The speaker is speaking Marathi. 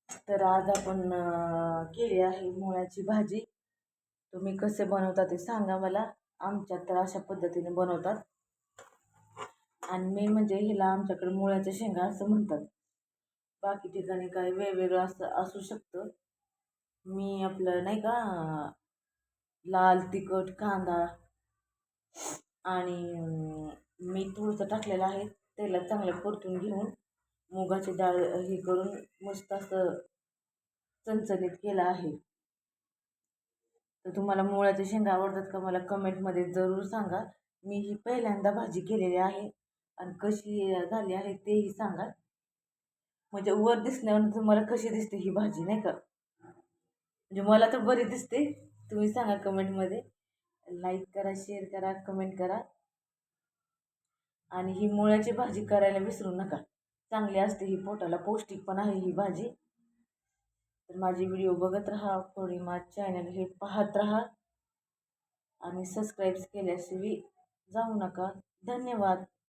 तर आज आपण केली आहे मुळ्याची भाजी. तुम्ही कसे बनवता ते सांगा मला. आमच्यात तर अशा पद्धतीने बनवतात. आणि मेन म्हणजे हिला आमच्याकडे मुळ्याच्या शेंगा असं म्हणतात. बाकी ठिकाणी काही वेगवेगळं असं असू शकतं. मी आपलं नाही का लाल तिखट कांदा आणि मीठ थोडंसं टाकलेलं आहे. तेलात चांगलं परतून घेऊन मुगाची डाळ हे करून मस्त असं चणचणीत केलं आहे. तर तुम्हाला मुळ्याच्या शेंगा आवडतात का मला कमेंटमध्ये जरूर सांगा. मी ही पहिल्यांदा भाजी केलेली आहे आणि कशी झाली आहे तेही सांगा. म्हणजे वर दिसण्यावर तुम्हाला कशी दिसते ही भाजी नाही का. म्हणजे मला तर बरी दिसते. तुम्ही सांगा कमेंटमध्ये. लाईक करा, शेअर करा, कमेंट करा. आणि ही मुळ्याची भाजी करायला विसरू नका. चांगली असते ही, पोटाला पौष्टिक पण आहे ही भाजी. तर माझी व्हिडिओ बघत राहा, पौर्णिमा चॅनल हे पाहत राहा आणि सबस्क्राईब केल्याशिवाय जाऊ नका. धन्यवाद.